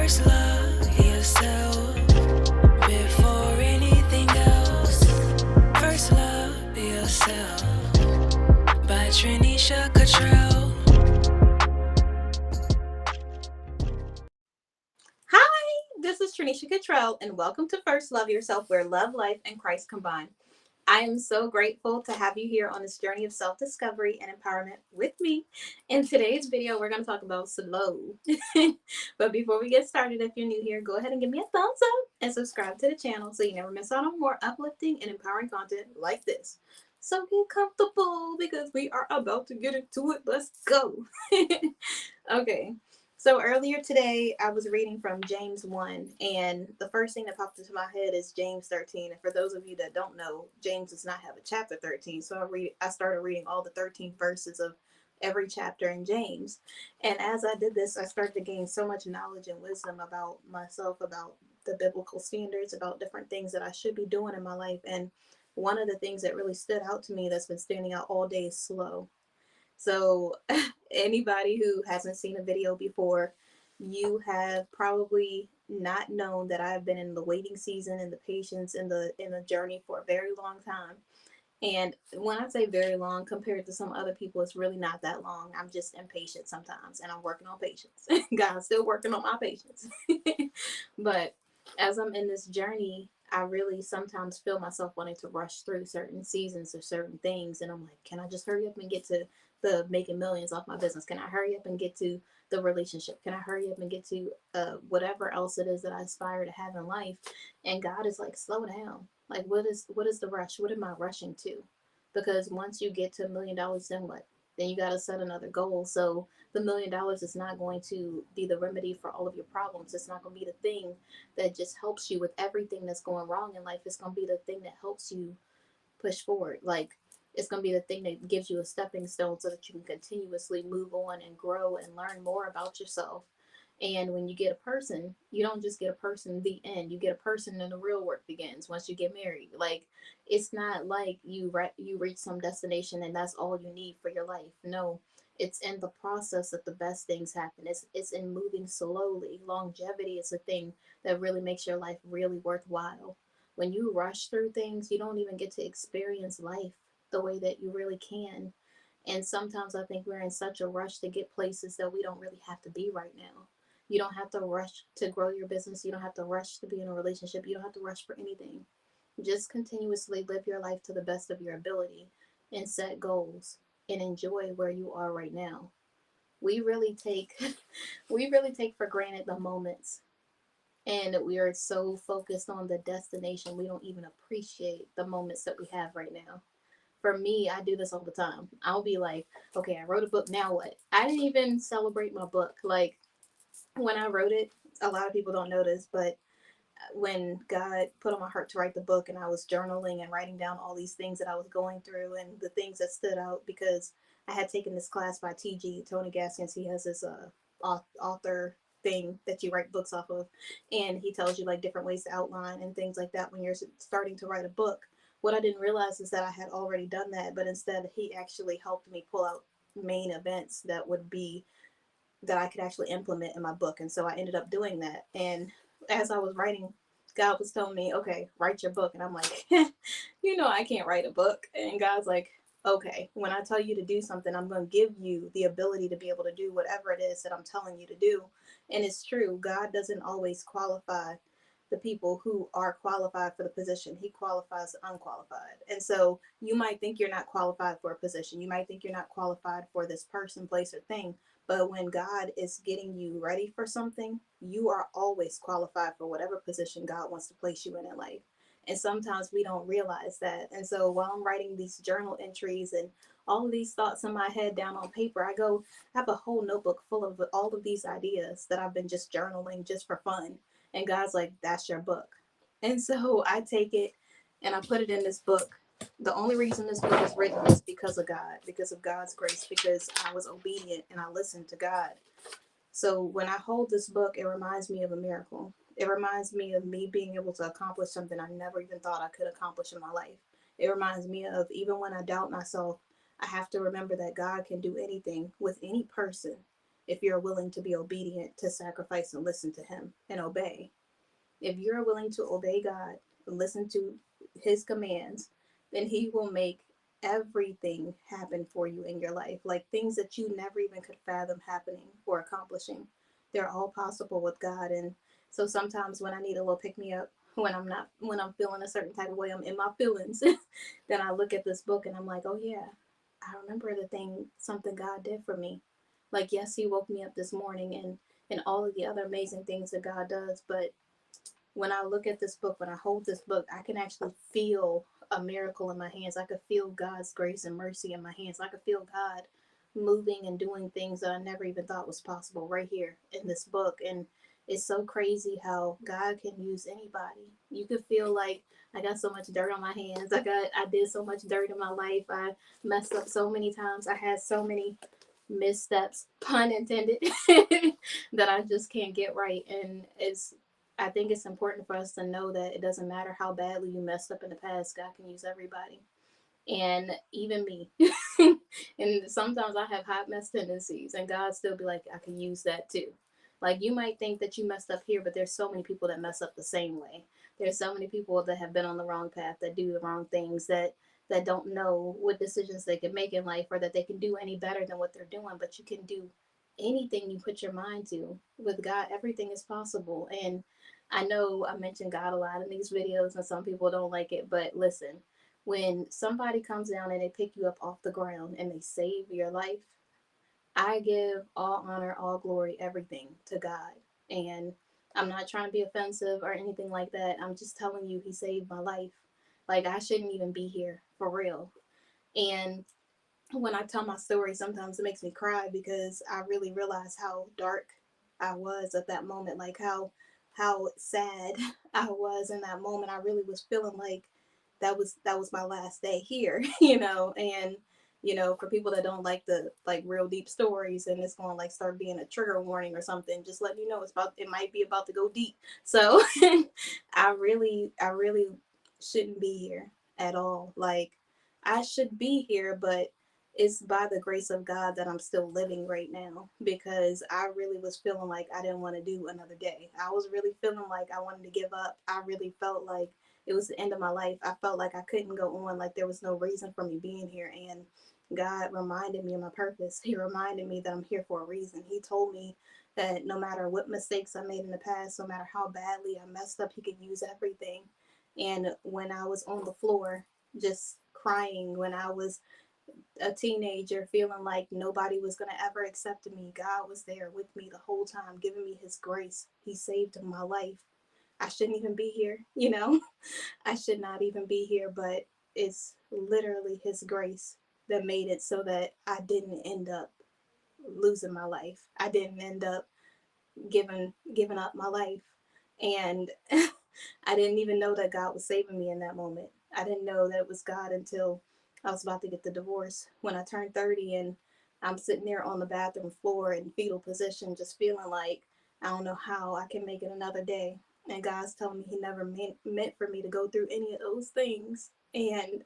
First love yourself before anything else. First love yourself by Trinesha Catrell. Hi, this is Trinesha Catrell, and welcome to First Love Yourself, where love, life, and Christ combine. I am so grateful to have you here on this journey of self discovery and empowerment with me. In today's video, we're going to talk about slow. But before we get started, if you're new here, go ahead and give me a thumbs up and subscribe to the channel so you never miss out on more uplifting and empowering content like this. So get comfortable because we are about to get into it. Let's go. Okay. So earlier today, I was reading from James 1, and the first thing that popped into my head is James 13. And for those of you that don't know, James does not have a chapter 13. So I started reading all the 13 verses of every chapter in James. And as I did this, I started to gain so much knowledge and wisdom about myself, about the biblical standards, about different things that I should be doing in my life. And one of the things that really stood out to me that's been standing out all day is slow. So, anybody who hasn't seen a video before, you have probably not known that I've been in the waiting season and the patience in the journey for a very long time. And when I say very long, compared to some other people, it's really not that long. I'm just impatient sometimes, and I'm working on patience. God's still working on my patience. But as I'm in this journey, I really sometimes feel myself wanting to rush through certain seasons or certain things. And I'm like, can I just hurry up and get to the making millions off my business? Can I hurry up and get to the relationship? Can I hurry up and get to whatever else it is that I aspire to have in life? And God is like, slow down. Like, what is the rush? What am I rushing to? Because once you get to $1 million, then what? Then you got to set another goal. So the $1 million is not going to be the remedy for all of your problems. It's not going to be the thing that just helps you with everything that's going wrong in life. It's going to be the thing that helps you push forward. Like, it's going to be the thing that gives you a stepping stone so that you can continuously move on and grow and learn more about yourself. And when you get a person, you don't just get a person the end. You get a person and the real work begins once you get married. Like, it's not like you reach some destination and that's all you need for your life. No, it's in the process that the best things happen. It's in moving slowly. Longevity is a thing that really makes your life really worthwhile. When you rush through things, you don't even get to experience life the way that you really can. And sometimes I think we're in such a rush to get places that we don't really have to be right now. You don't have to rush to grow your business. You don't have to rush to be in a relationship. You don't have to rush for anything. Just continuously live your life to the best of your ability and set goals and enjoy where you are right now. We really take we really take for granted the moments, and we are so focused on the destination we don't even appreciate the moments that we have right now. For me, I do this all the time. I'll be like, okay, I wrote a book, now what? I didn't even celebrate my book. Like, when I wrote it, a lot of people don't know this, but when God put on my heart to write the book and I was journaling and writing down all these things that I was going through and the things that stood out, because I had taken this class by TG, Tony Gaskins. He has this author thing that you write books off of, and he tells you like different ways to outline and things like that when you're starting to write a book. What I didn't realize is that I had already done that, but instead he actually helped me pull out main events that would be that I could actually implement in my book. And so I ended up doing that. And as I was writing, God was telling me, okay, write your book. And I'm like, I can't write a book. And God's like, okay, when I tell you to do something, I'm going to give you the ability to be able to do whatever it is that I'm telling you to do. And it's true. God doesn't always qualify the people who are qualified for the position. He qualifies the unqualified. And so you might think you're not qualified for a position. You might think you're not qualified for this person, place, or thing. But when God is getting you ready for something, you are always qualified for whatever position God wants to place you in life. And sometimes we don't realize that. And so while I'm writing these journal entries and all of these thoughts in my head down on paper, I have a whole notebook full of all of these ideas that I've been just journaling just for fun. And God's like, that's your book. And so I take it and I put it in this book. The only reason this book is written is because of God, because of God's grace, because I was obedient and I listened to God. So when I hold this book, it reminds me of a miracle. It reminds me of me being able to accomplish something I never even thought I could accomplish in my life. It reminds me of, even when I doubt myself, I have to remember that God can do anything with any person. if you're willing to be obedient, to sacrifice and listen to Him and obey. If you're willing to obey God and listen to His commands, then He will make everything happen for you in your life. Like things that you never even could fathom happening or accomplishing. They're all possible with God. And so sometimes when I need a little pick me up, when I'm feeling a certain type of way, I'm in my feelings, then I look at this book and I'm like, oh yeah, I remember something God did for me. Like, yes, He woke me up this morning and all of the other amazing things that God does, but when I look at this book, when I hold this book, I can actually feel a miracle in my hands. I could feel God's grace and mercy in my hands. I could feel God moving and doing things that I never even thought was possible right here in this book. And it's so crazy how God can use anybody. You could feel like I got so much dirt on my hands. I did so much dirt in my life. I messed up so many times. I had so many missteps, pun intended, that I just can't get right. And I think it's important for us to know that it doesn't matter how badly you messed up in the past, God can use everybody. And even me. And sometimes I have hot mess tendencies, and God still be like, I can use that too. Like you might think that you messed up here, but there's so many people that mess up the same way. There's so many people that have been on the wrong path, that do the wrong things, that don't know what decisions they can make in life or that they can do any better than what they're doing. But you can do anything you put your mind to. With God, everything is possible. And I know I mentioned God a lot in these videos, and some people don't like it, but listen, when somebody comes down and they pick you up off the ground and they save your life, I give all honor, all glory, everything to God. And I'm not trying to be offensive or anything like that. I'm just telling you, He saved my life. Like, I shouldn't even be here for real. And when I tell my story, sometimes it makes me cry because I really realize how dark I was at that moment, like how sad I was in that moment. I really was feeling like that was my last day here, and for people that don't like the like real deep stories, and it's going to like start being a trigger warning or something, just letting you know it might be about to go deep. So I really shouldn't be here at all. Like I should be here, but it's by the grace of God that I'm still living right now, because I really was feeling like I didn't want to do another day. I was really feeling like I wanted to give up. I really felt like it was the end of my life. I felt like I couldn't go on, like there was no reason for me being here. And God reminded me of my purpose. He reminded me that I'm here for a reason. He told me that no matter what mistakes I made in the past, no matter how badly I messed up, He could use everything. And when I was on the floor, just crying, when I was a teenager feeling like nobody was going to ever accept me, God was there with me the whole time, giving me His grace. He saved my life. I shouldn't even be here. I should not even be here, but it's literally His grace that made it so that I didn't end up losing my life. I didn't end up giving up my life. And I didn't even know that God was saving me in that moment. I didn't know that it was God until I was about to get the divorce. When I turned 30 and I'm sitting there on the bathroom floor in fetal position, just feeling like I don't know how I can make it another day. And God's telling me He never meant for me to go through any of those things. And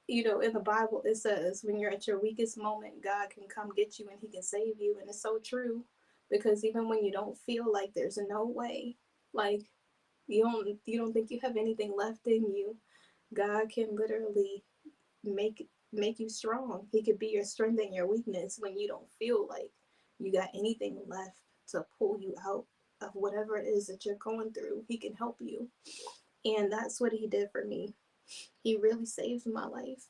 in the Bible, it says when you're at your weakest moment, God can come get you and He can save you. And it's so true, because even when you don't feel like there's no way, like you don't think you have anything left in you, God can literally make you strong. He could be your strength and your weakness when you don't feel like you got anything left to pull you out of whatever it is that you're going through. He can help you. And that's what He did for me. He really saved my life.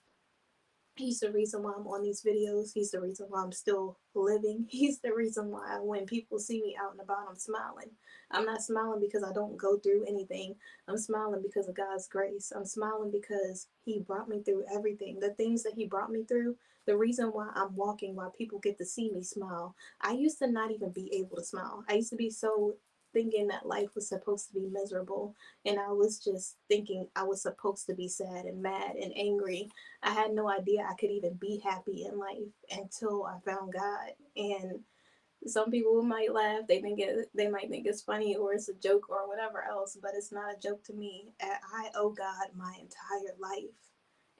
He's the reason why I'm on these videos. He's the reason why I'm still living. He's the reason why when people see me out and about, I'm smiling. I'm not smiling because I don't go through anything. I'm smiling because of God's grace. I'm smiling because He brought me through everything. The things that He brought me through, the reason why I'm walking, why people get to see me smile. I used to not even be able to smile. I used to be so thinking that life was supposed to be miserable, and I was just thinking I was supposed to be sad and mad and angry. I had no idea I could even be happy in life until I found God. And some people might laugh, they might think it's funny or it's a joke or whatever else, but it's not a joke to me. I owe God my entire life.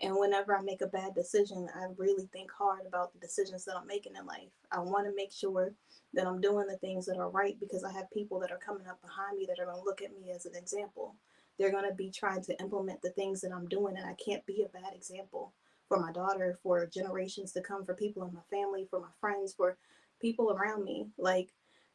And whenever I make a bad decision, I really think hard about the decisions that I'm making in life. I want to make sure that I'm doing the things that are right because I have people that are coming up behind me that are going to look at me as an example. They're going to be trying to implement the things that I'm doing, and I can't be a bad example for my daughter, for generations to come, for people in my family, for my friends, for people around me. Like,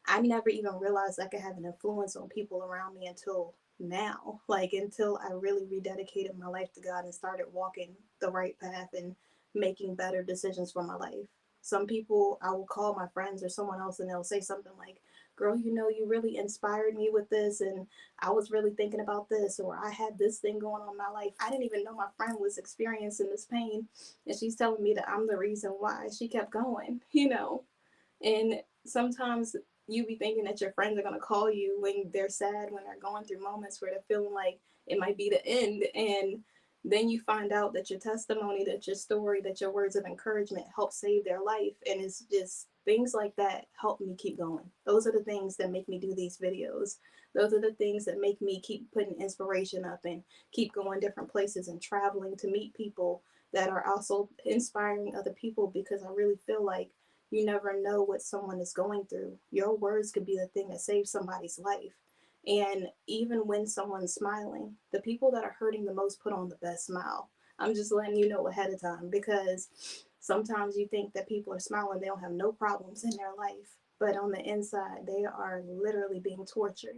I never even realized I could have an influence on people around me until now, like until I really rededicated my life to God and started walking the right path and making better decisions for my life. Some people I will call my friends or someone else and they'll say something like, girl, you know, you really inspired me with this, and I was really thinking about this, or I had this thing going on in my life. I didn't even know my friend was experiencing this pain, and she's telling me that I'm the reason why she kept going, you know. And sometimes you be thinking that your friends are going to call you when they're sad, when they're going through moments where they're feeling like it might be the end. And then you find out that your testimony, that your story, that your words of encouragement help save their life. And it's just things like that help me keep going. Those are the things that make me do these videos. Those are the things that make me keep putting inspiration up and keep going different places and traveling to meet people that are also inspiring other people, because I really feel like you never know what someone is going through. Your words could be the thing that saves somebody's life. And even when someone's smiling, the people that are hurting the most put on the best smile. I'm just letting you know ahead of time, because sometimes you think that people are smiling, they don't have no problems in their life. But on the inside, they are literally being tortured.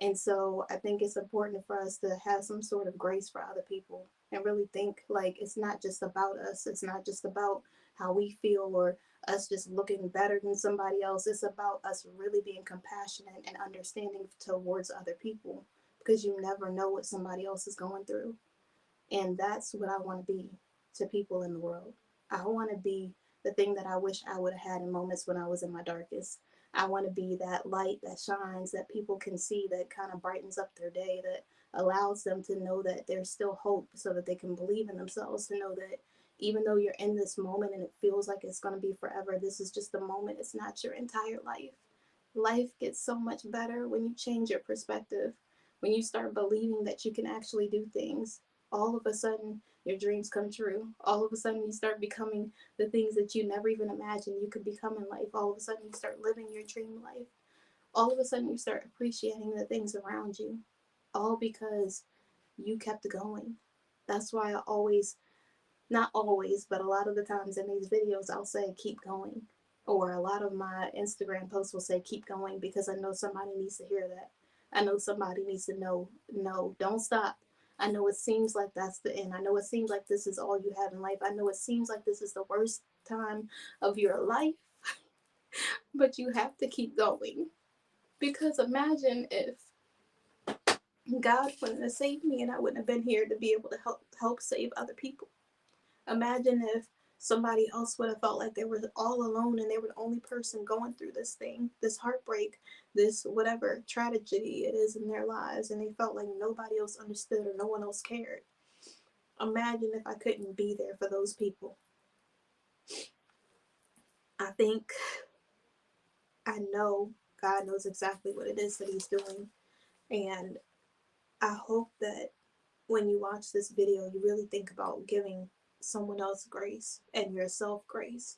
And so I think it's important for us to have some sort of grace for other people and really think like it's not just about us. It's not just about how we feel or us just looking better than somebody else. It's about us really being compassionate and understanding towards other people, because you never know what somebody else is going through. And that's what I want to be to people in the world. I want to be the thing that I wish I would have had in moments when I was in my darkest. I want to be that light that shines, that people can see, that kind of brightens up their day, that allows them to know that there's still hope, so that they can believe in themselves, to know that even though you're in this moment and it feels like it's going to be forever, this is just a moment. It's not your entire life. Life gets so much better when you change your perspective, when you start believing that you can actually do things. All of a sudden, your dreams come true. All of a sudden, you start becoming the things that you never even imagined you could become in life. All of a sudden, you start living your dream life. All of a sudden, you start appreciating the things around you, all because you kept going. That's why I always, not always, but a lot of the times in these videos, I'll say, keep going. Or a lot of my Instagram posts will say, keep going, because I know somebody needs to hear that. I know somebody needs to know, no, don't stop. I know it seems like that's the end. I know it seems like this is all you have in life. I know it seems like this is the worst time of your life, but you have to keep going. Because imagine if God wouldn't have saved me and I wouldn't have been here to be able to help save other people. Imagine if somebody else would have felt like they were all alone and they were the only person going through this thing, this heartbreak, this whatever tragedy it is in their lives, and they felt like nobody else understood or no one else cared. Imagine if I couldn't be there for those people. I think, I know God knows exactly what it is that He's doing. And I hope that when you watch this video, you really think about giving someone else grace and yourself grace.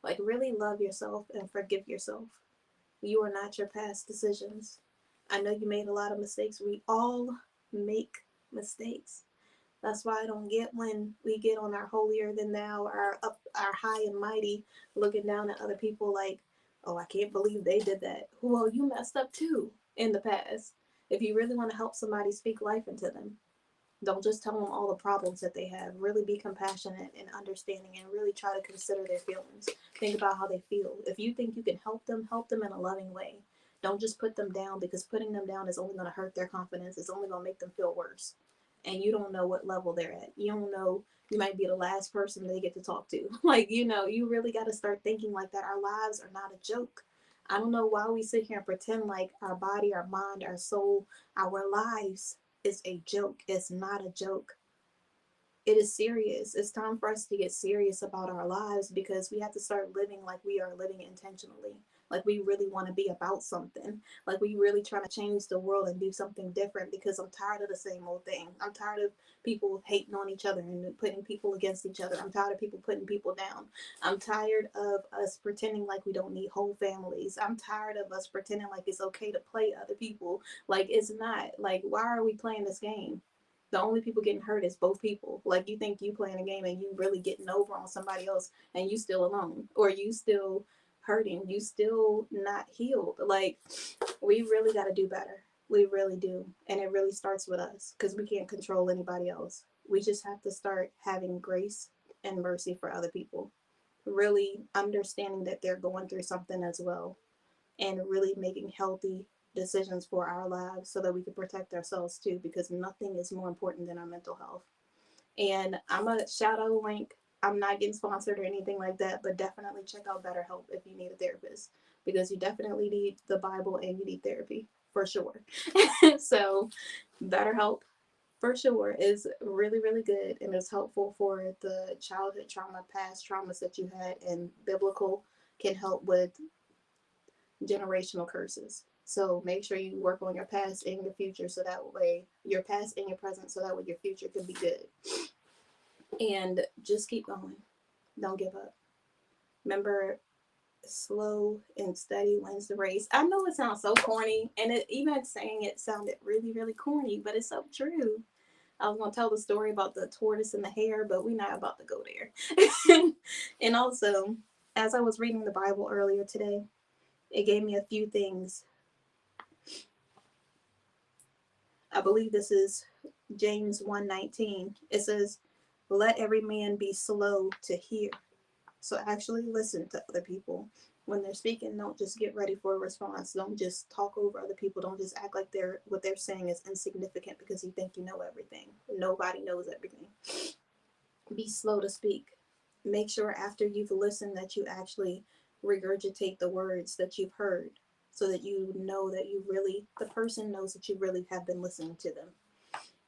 Like, really love yourself and forgive yourself. You are not your past decisions. I know you made a lot of mistakes. We all make mistakes. That's why I don't get when we get on our holier than thou, our high and mighty, looking down at other people like, oh, I can't believe they did that. Well, you messed up too in the past. If you really want to help somebody, speak life into them. Don't just tell them all the problems that they have. Really be compassionate and understanding, and really try to consider their feelings. Think about how they feel. If you think you can help them in a loving way. Don't just put them down, because putting them down is only going to hurt their confidence. It's only going to make them feel worse. And you don't know what level they're at. You don't know. You might be the last person they get to talk to. Like, you really got to start thinking like that. Our lives are not a joke. I don't know why we sit here and pretend like our body, our mind, our soul, our lives is a joke. It's not a joke. It is serious. It's time for us to get serious about our lives, because we have to start living like we are living intentionally. Like we really want to be about something. Like we really trying to change the world and do something different, because I'm tired of the same old thing. I'm tired of people hating on each other and putting people against each other. I'm tired of people putting people down. I'm tired of us pretending like we don't need whole families. I'm tired of us pretending like it's okay to play other people. Like it's not. Like, why are we playing this game? The only people getting hurt is both people. Like, you think you playing a game and you really getting over on somebody else, and you still alone, or you still hurting, you still not healed. Like, we really got to do better. We really do. And it really starts with us, because we can't control anybody else. We just have to start having grace and mercy for other people, really understanding that they're going through something as well, and really making healthy decisions for our lives so that we can protect ourselves too, because nothing is more important than our mental health. And I'm a shout out a link. I'm not getting sponsored or anything like that, but definitely check out BetterHelp if you need a therapist, because you definitely need the Bible and you need therapy for sure. So BetterHelp for sure is really, really good, and is helpful for the childhood trauma, past traumas that you had, and biblical can help with generational curses. So make sure you work on your past and your future, so that way your past and your present, so that way your future can be good. And just keep going. Don't give up. Remember, slow and steady wins the race. I know it sounds so corny, and it, even saying it sounded really, really corny, but it's so true. I was gonna tell the story about the tortoise and the hare, but we're not about to go there. And also, as I was reading the Bible earlier today, it gave me a few things. I believe this is James 1:19. It says, "Let every man be slow to hear." So actually listen to other people. When they're speaking, don't just get ready for a response. Don't just talk over other people. Don't just act like what they're saying is insignificant because you think you know everything. Nobody knows everything. Be slow to speak. Make sure after you've listened that you actually regurgitate the words that you've heard, so that you know that the person knows that you really have been listening to them.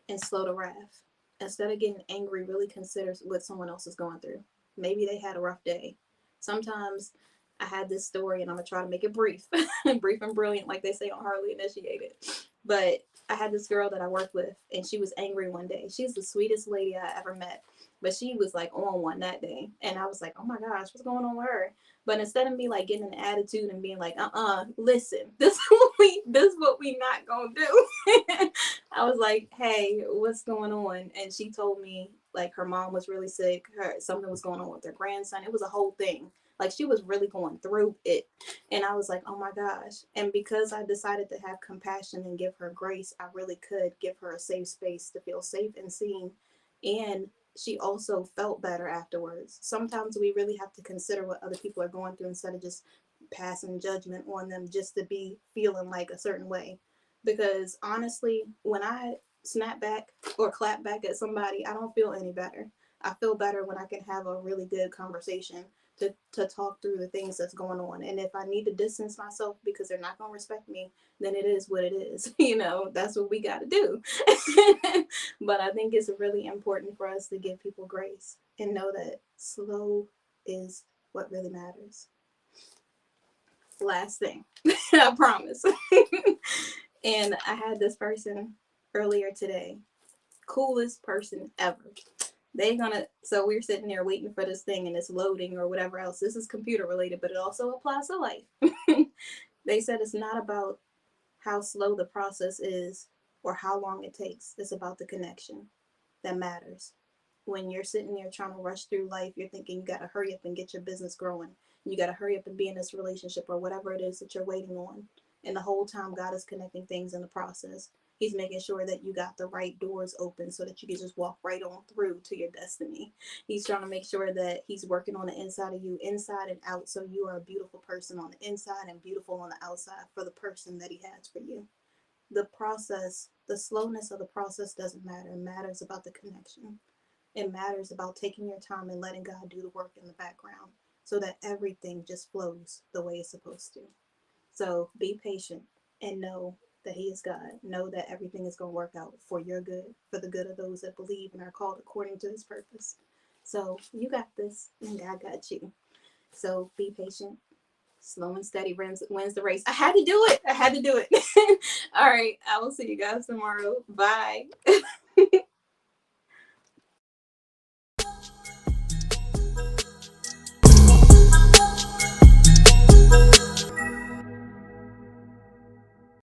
And slow to wrath. Instead of getting angry, really consider what someone else is going through. Maybe they had a rough day. Sometimes I had this story, and I'm gonna try to make it brief, brief and brilliant, like they say on Hardly Initiated. But I had this girl that I worked with, and she was angry one day. She's the sweetest lady I ever met, but she was like on one that day, and I was like, oh my gosh, what's going on with her? But instead of me like getting an attitude and being like, listen, this is what we not gonna do. I was like, hey, what's going on? And she told me like her mom was really sick, something was going on with her grandson. It was a whole thing. Like, she was really going through it. And I was like, oh my gosh. And because I decided to have compassion and give her grace, I really could give her a safe space to feel safe and seen. And she also felt better afterwards. Sometimes we really have to consider what other people are going through, instead of just passing judgment on them just to be feeling like a certain way. Because honestly, when I snap back or clap back at somebody, I don't feel any better. I feel better when I can have a really good conversation to talk through the things that's going on. And if I need to distance myself because they're not going to respect me, then it is what it is. That's what we got to do. But I think it's really important for us to give people grace and know that slow is what really matters. Last thing, I promise. And I had this person earlier today, coolest person ever. So we're sitting there waiting for this thing, and it's loading or whatever else. This is computer related, but it also applies to life. They said it's not about how slow the process is or how long it takes. It's about the connection that matters. When you're sitting there trying to rush through life, you're thinking you got to hurry up and get your business growing. You got to hurry up and be in this relationship or whatever it is that you're waiting on. And the whole time, God is connecting things in the process. He's making sure that you got the right doors open so that you can just walk right on through to your destiny. He's trying to make sure that he's working on the inside of you, inside and out, so you are a beautiful person on the inside and beautiful on the outside for the person that he has for you. The process, the slowness of the process doesn't matter. It matters about the connection. It matters about taking your time and letting God do the work in the background so that everything just flows the way it's supposed to. So be patient and know that he is God. Know that everything is going to work out for your good, for the good of those that believe and are called according to his purpose. So you got this, and God got you. So be patient, Slow and steady wins the race. I had to do it. I had to do it. All right. I will see you guys tomorrow. Bye.